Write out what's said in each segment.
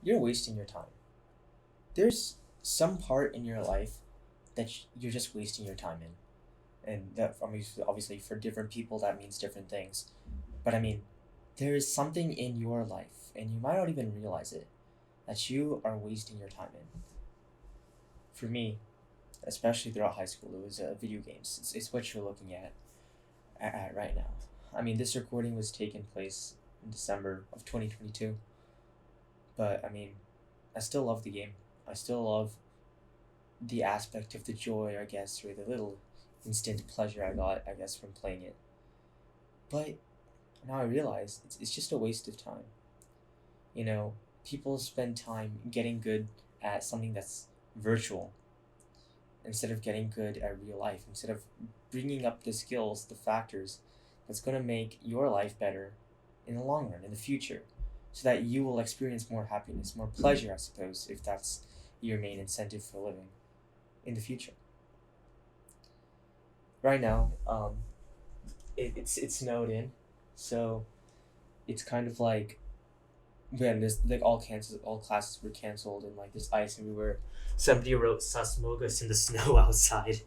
you're wasting your time. There's some part in your life that you're just wasting your time in, and that obviously for different people that means different things. But I mean, there is something in your life, and you might not even realize it, that you are wasting your time in. For me, especially throughout high school, it was video games. It's what you're looking at right now. I mean, this recording was taking place in December of 2022, but I mean, I still love the game. I still love the aspect of the joy, I guess, or the little instant pleasure I got, I guess, from playing it. But now I realize it's just a waste of time. You know, people spend time getting good at something that's virtual instead of getting good at real life, instead of bringing up the skills, the factors that's going to make your life better in the long run, in the future, so that you will experience more happiness, more pleasure, I suppose, if that's your main incentive for living in the future. Right now, it's snowed in, so it's kind of like when this like all classes were canceled and like there's ice everywhere. Somebody wrote "sus mogus" in the snow outside,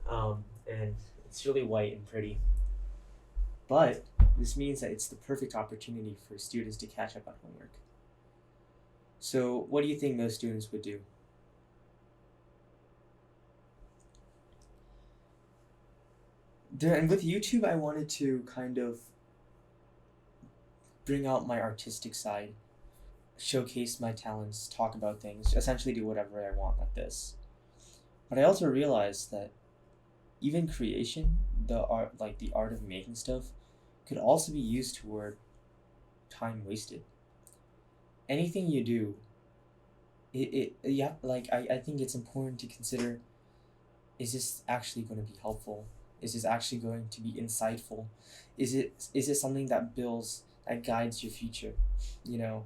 and it's really white and pretty. But this means that it's the perfect opportunity for students to catch up on homework. So, what do you think most students would do? And with YouTube, I wanted to kind of bring out my artistic side, showcase my talents, talk about things, essentially do whatever I want like this. But I also realized that even creation, the art, like the art of making stuff, could also be used toward time wasted. Anything you do, yeah, like I think it's important to consider, is this actually going to be helpful? Is this actually going to be insightful? Is it something that builds, that guides your future? You know,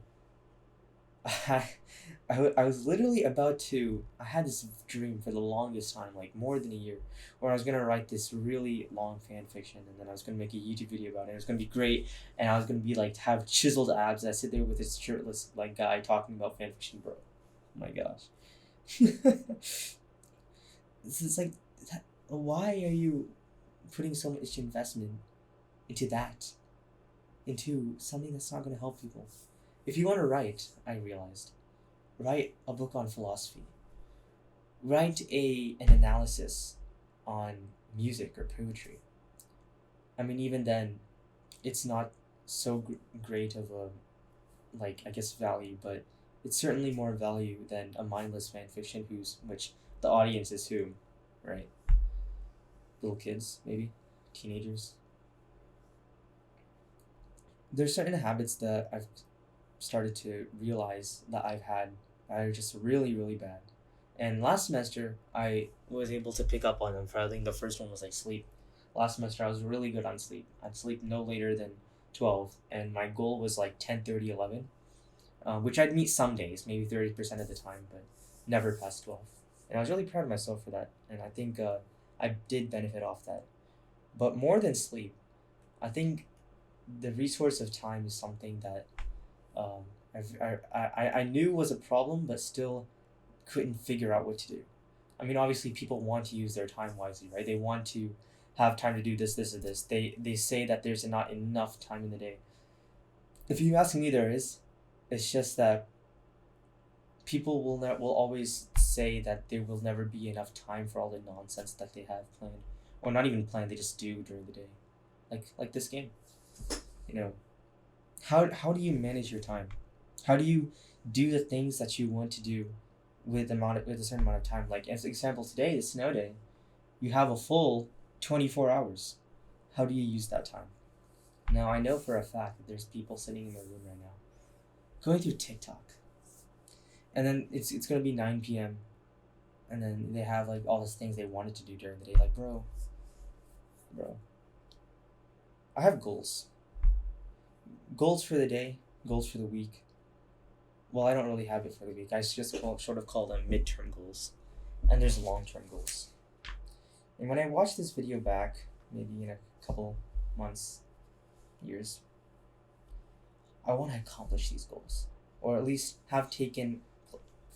I, I was literally about to. I had this dream for the longest time, like more than a year, where I was gonna write this really long fan fiction, and then I was gonna make a YouTube video about it. It was gonna be great, and I was gonna be like have chiseled abs. I sit there with this shirtless like guy talking about fan fiction, bro. Oh my gosh. This is like, why are you putting so much investment into that, into something that's not gonna help people? If you want to write, I realized, write a book on philosophy. Write an analysis on music or poetry. I mean, even then, it's not so great of a, like, I guess, value, but it's certainly more value than a mindless fan fiction which the audience is whom, right? Little kids, maybe, teenagers. There's certain habits that I've started to realize that I've had that are just really, really bad. And last semester, I was able to pick up on them. For I think the first one was like sleep. Last semester, I was really good on sleep. I'd sleep no later than 12, and my goal was like 10:30, 11, which I'd meet some days, maybe 30% of the time, but never past 12. And I was really proud of myself for that, and I think I did benefit off that. But more than sleep, I think the resource of time is something that um, I knew was a problem, but still couldn't figure out what to do. I mean, obviously, people want to use their time wisely, right? They want to have time to do this, this, or this. They say that there's not enough time in the day. If you ask me, there is. It's just that people will always say that there will never be enough time for all the nonsense that they have planned, or not even planned. They just do during the day, like this game. You know, how do you manage your time? How do you do the things that you want to do with a certain amount of time? Like as example today, the snow day, you have a full 24 hours. How do you use that time? Now I know for a fact that there's people sitting in their room right now, going through TikTok, and then it's gonna be 9 p.m. and then they have like all these things they wanted to do during the day. Like bro, I have goals. Goals for the day, goals for the week. Well, I don't really have it for the week. I just sort of call them midterm goals, and there's long term goals. And when I watch this video back, maybe in a couple months, years, I want to accomplish these goals. or at least have taken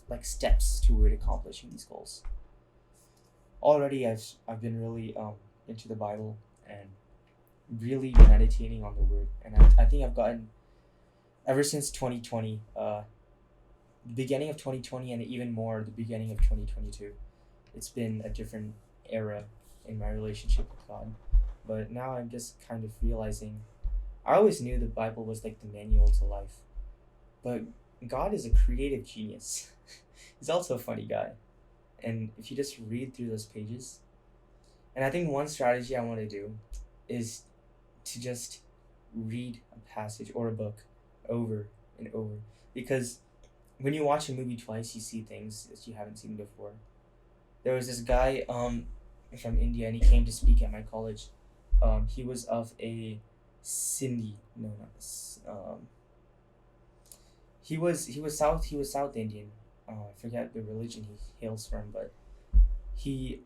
like steps toward accomplishing these goals. Already, I've been really into the Bible and really meditating on the Word, and I think I've gotten ever since 2020, the beginning of 2020, and even more the beginning of 2022. It's been a different era in my relationship with God, but now I'm just kind of realizing I always knew the Bible was like the manual to life, but God is a creative genius. He's also a funny guy, and if you just read through those pages, and I think one strategy I want to do is to just read a passage or a book over and over, because when you watch a movie twice, you see things that you haven't seen before. There was this guy from India, and he came to speak at my college. He was of a Sindhi, no, not he was South Indian. I forget the religion he hails from, but he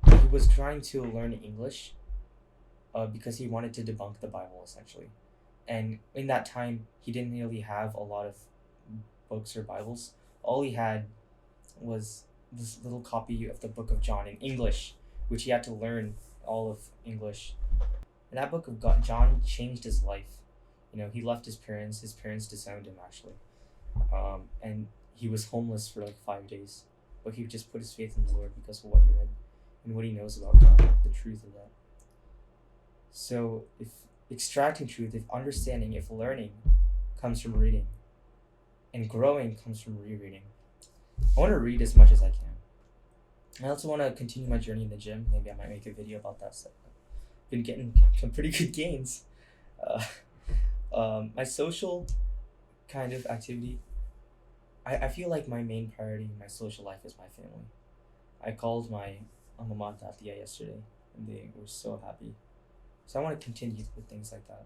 he was trying to learn English because he wanted to debunk the Bible essentially. And in that time, he didn't really have a lot of books or Bibles. All he had was this little copy of the Book of John in English, which he had to learn all of English. And that book of John changed his life. He left his parents. His parents disowned him actually, and he was homeless for like 5 days. But he just put his faith in the Lord because of what he read and what he knows about God, the truth of that. So if extracting truth, if understanding, if learning comes from reading, and growing comes from rereading, I want to read as much as I can. I also want to continue my journey in the gym. Maybe I might make a video about that stuff. Been getting some pretty good gains. Uh, my social kind of activity, I feel like my main priority in my social life is my family. I called my mama and vidya yesterday, and they were so happy. So I want to continue with things like that.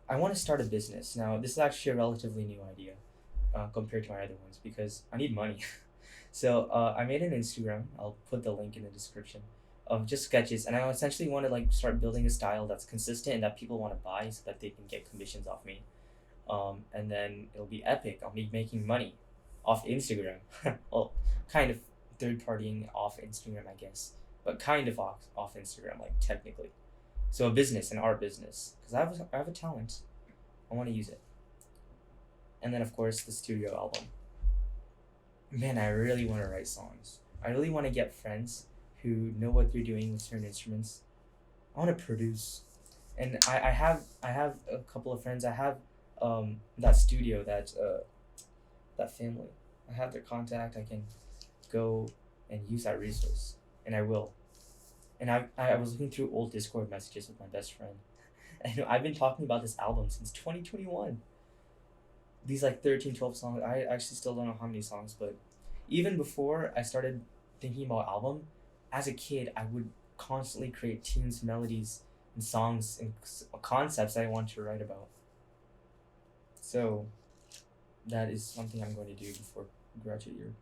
I want to start a business. Now, this is actually a relatively new idea compared to my other ones because I need money. So I made an Instagram. I'll put the link in the description of just sketches, and I essentially want to like start building a style that's consistent and that people want to buy so that they can get commissions off me. And then it'll be epic. I'll be making money off Instagram. Well, kind of third partying off Instagram, I guess, but kind of off Instagram, like technically. So a business, an art business, because I have a talent. I want to use it. And then of course the studio album. Man, I really want to write songs. I really want to get friends who know what they're doing with certain instruments. I want to produce, and I have a couple of friends. I have that studio, that family. I have their contact. I can go and use that resource, and I will. And I was looking through old Discord messages with my best friend, and I've been talking about this album since 2021. These like 13, 12 songs. I actually still don't know how many songs, but even before I started thinking about album, as a kid I would constantly create tunes, melodies, and songs and concepts I want to write about. So that is something I'm going to do before graduate year.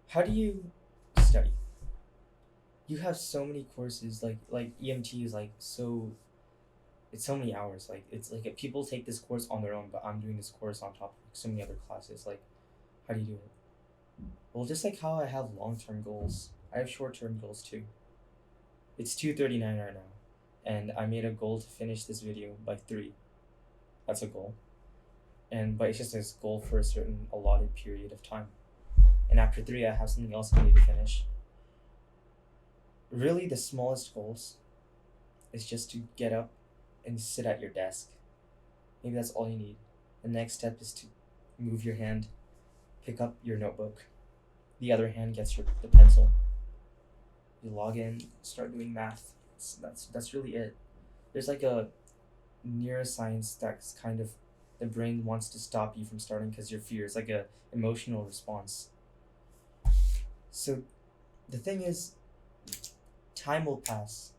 How do you study? You have so many courses, like EMT is like so, it's so many hours. Like it's like if people take this course on their own, but I'm doing this course on top of so many other classes. Like, how do you do it? Well, just like how I have long-term goals, I have short-term goals too. It's 2:39 right now, and I made a goal to finish this video by 3. That's a goal. But it's just a goal for a certain allotted period of time. And after 3, I have something else I need to finish. Really, the smallest goals is just to get up and sit at your desk. Maybe that's all you need. The next step is to move your hand, pick up your notebook. The other hand gets the pencil. You log in, start doing math. That's really it. There's like a neuroscience that's kind of, the brain wants to stop you from starting because your fear is like a emotional response. So the thing is, time will pass.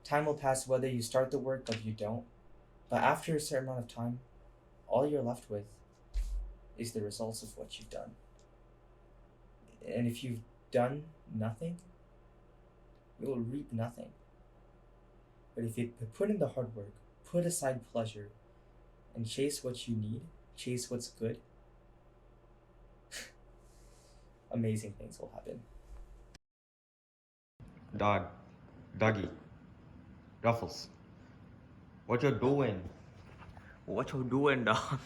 Time will pass whether you start the work or you don't. But after a certain amount of time, all you're left with is the results of what you've done. And if you've done nothing, you will reap nothing. But if you put in the hard work, put aside pleasure, and chase what you need, chase what's good, amazing things will happen. Dog, doggy, Ruffles, what you doing? What you doing, dog?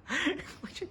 What you doing?